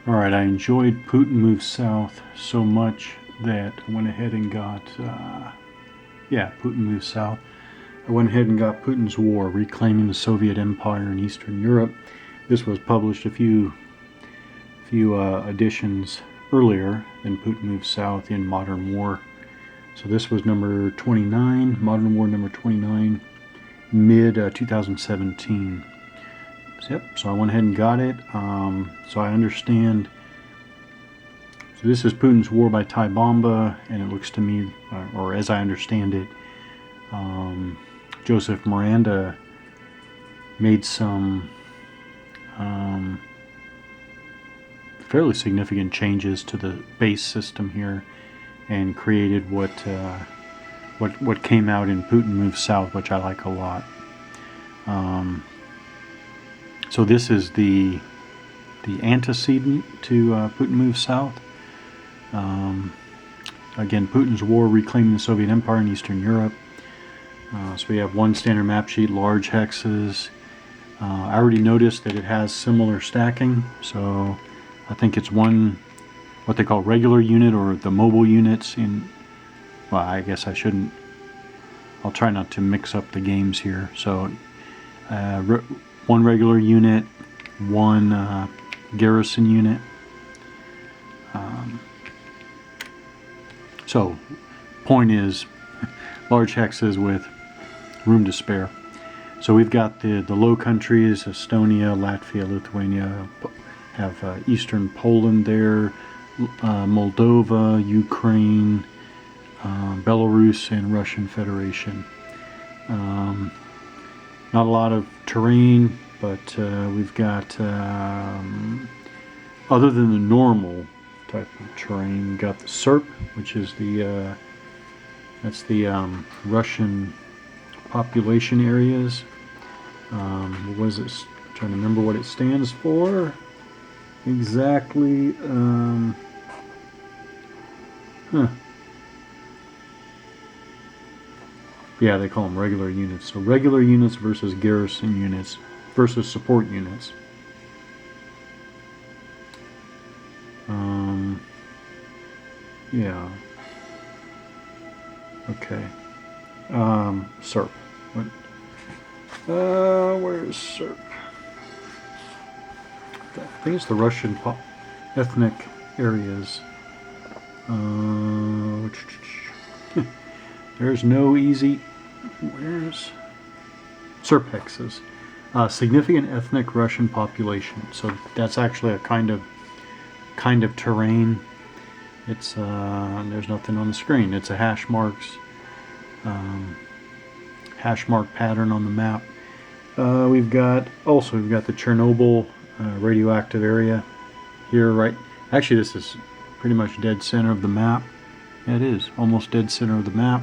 Alright, I enjoyed Putin Moves South so much that I went ahead and got, Putin Moves South. I went ahead and got Putin's War, Reclaiming the Soviet Empire in Eastern Europe. This was published a few editions earlier than Putin Moves South in Modern War. So this was number 29, Modern War number 29, mid 2017. Yep, so I went ahead and got it. So I understand. So this is Putin's War by Ty Bomba, and it looks to me, or as I understand it, Joseph Miranda made some fairly significant changes to the base system here, and created what came out in Putin Moves South, which I like a lot. So this is the antecedent to Putin Moves South. Again, Putin's War, Reclaiming the Soviet Empire in Eastern Europe. So we have one standard map sheet, large hexes. I already noticed that it has similar stacking, so I think it's one, what they call regular unit, or the mobile units in, well, I guess I shouldn't, I'll try not to mix up the games here. So one regular unit, one garrison unit. So point is, large hexes with room to spare. So we've got the Low Countries, Estonia, Latvia, Lithuania, have Eastern Poland there, Moldova, Ukraine, Belarus, and Russian Federation. Not a lot of terrain, but we've got, other than the normal type of terrain, we've got the SERP, which is the that's the Russian population areas. What was it? I'm trying to remember what it stands for exactly. Yeah, they call them regular units. So regular units versus garrison units versus support units. Yeah. Okay. SERP. Where's SERP? I think it's the Russian ethnic areas. There's no easy. Where's SERP hexes? Significant ethnic Russian population. So that's actually a kind of terrain. It's there's nothing on the screen. It's a hash mark pattern on the map. We've got the Chernobyl radioactive area here, right? Actually, this is pretty much dead center of the map. Yeah, it is almost dead center of the map.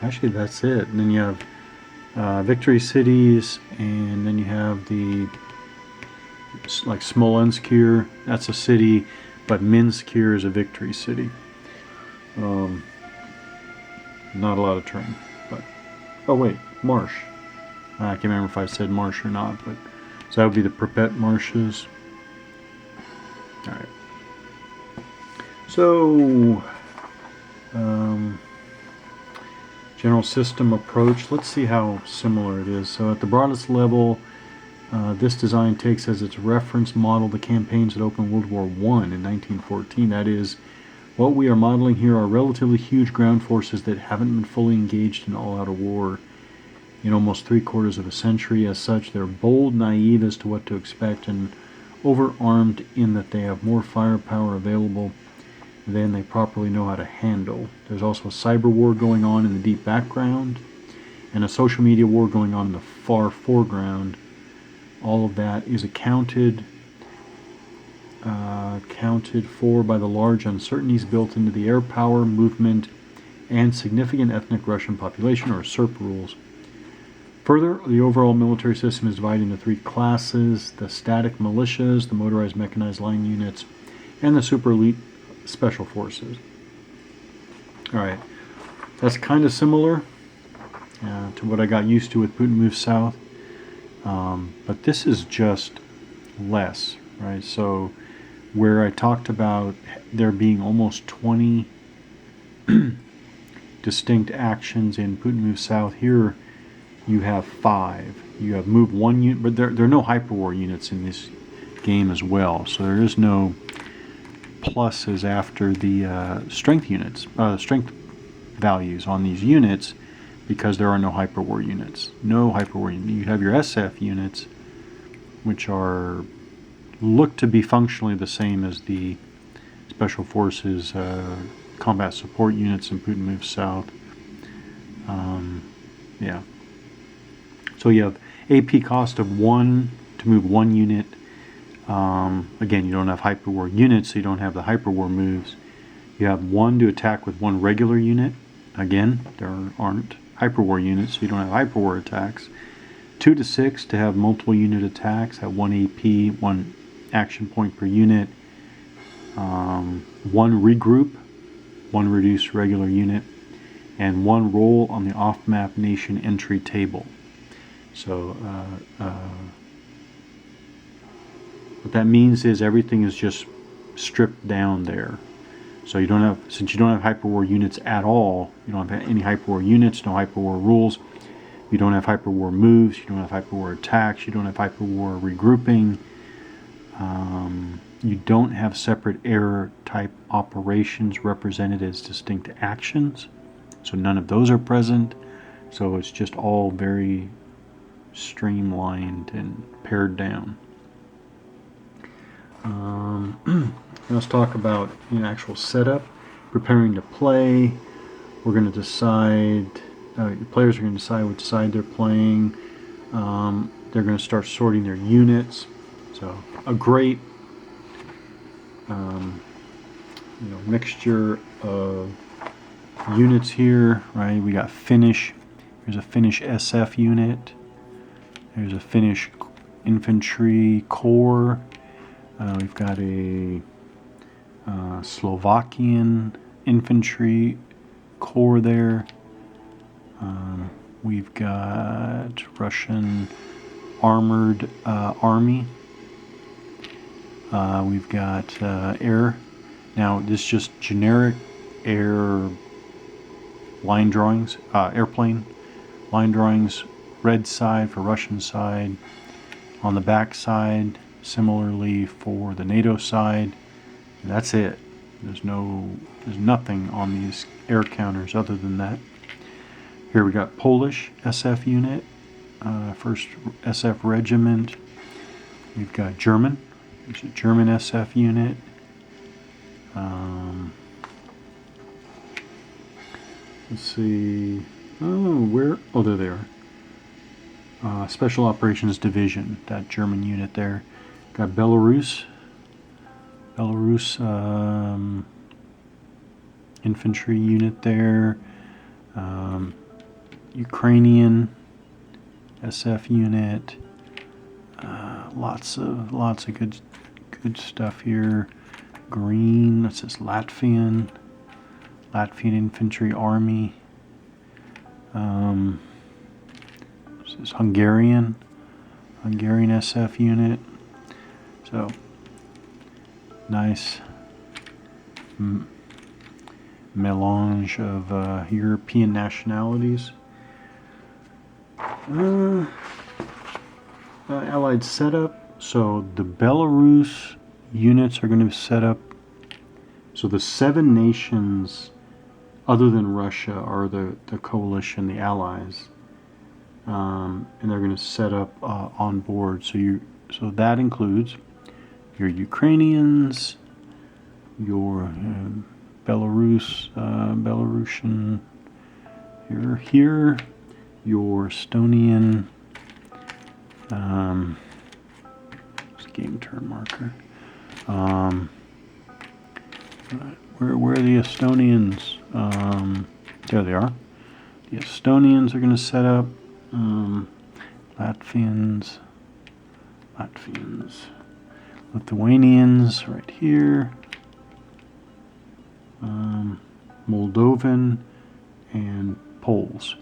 Actually, that's it. And then you have victory cities, and then you have the like Smolensk here. That's a city, but Minsk here is a victory city. Not a lot of terrain, but oh wait, marsh. I can't remember if I said marsh or not, but so that would be the Pripet marshes. All right. So, general system approach. Let's see how similar it is. So, at the broadest level, this design takes as its reference model the campaigns that opened World War I in 1914. That is, what we are modeling here are relatively huge ground forces that haven't been fully engaged in all-out war in almost 3/4 of a century. As such, they're bold, naive as to what to expect, and overarmed in that they have more firepower available than they properly know how to handle. There's also a cyber war going on in the deep background, and a social media war going on in the far foreground. All of that is accounted for by the large uncertainties built into the air power, movement, and significant ethnic Russian population, or SERP rules. Further, the overall military system is divided into 3 classes: the static militias, the motorized mechanized line units, and the super elite special forces. Alright, that's kind of similar to what I got used to with Putin Moves South, but this is just less. right? So where I talked about there being almost 20 distinct actions in Putin Move South, here you have 5. You have move 1 unit, but there are no hyperwar units in this game as well, so there is no pluses after the strength units, strength values on these units, because there are no hyperwar units. No hyperwar units. You have your SF units, which are look to be functionally the same as the Special Forces combat support units in Putin Move South. Yeah. So you have AP cost of 1 to move 1 unit. Again, you don't have hyperwar units, so you don't have the hyperwar moves. You have 1 to attack with 1 regular unit. Again, there aren't hyperwar units, so you don't have hyperwar attacks. 2 to 6 to have multiple unit attacks at 1 AP, 1 action point per unit. 1 regroup, 1 reduce regular unit, and 1 roll on the off-map nation entry table. So what that means is everything is just stripped down there. So you don't have, since you don't have hyperwar units at all, you don't have any hyperwar units, no hyperwar rules, you don't have hyperwar moves, you don't have hyperwar attacks, you don't have hyperwar regrouping, you don't have separate error type operations represented as distinct actions. So none of those are present. So it's just all very streamlined and pared down. Let's talk about actual setup, preparing to play. We're going to decide, the players are going to decide which side they're playing. They're going to start sorting their units. So a great mixture of units here, right? We got Finnish. There's a Finnish SF unit. There's a Finnish infantry corps. We've got a Slovakian infantry corps there. We've got Russian armored army. We've got air. Now, this is just generic air line drawings, airplane line drawings. Red side for Russian side. On the back side, similarly for the NATO side. And that's it. There's nothing on these air counters other than that. Here we got Polish SF unit, 1st SF Regiment. We've got German. There's a German SF unit. Let's see. Oh, there they are. Special Operations Division, that German unit there. Got Belarus infantry unit there. Ukrainian SF unit. Lots of good stuff here. Green. This is Latvian infantry army. This is Hungarian SF unit. So nice melange of European nationalities. Allied setup. So the Belarus units are going to be set up. So the 7 nations other than Russia are the coalition, the allies, and they're going to set up on board. So that includes your Ukrainians, your Belarusian here, your Estonian, game turn marker. Where are the Estonians? There they are. The Estonians are going to set up. Latvians, Lithuanians right here. Moldovan and Poles.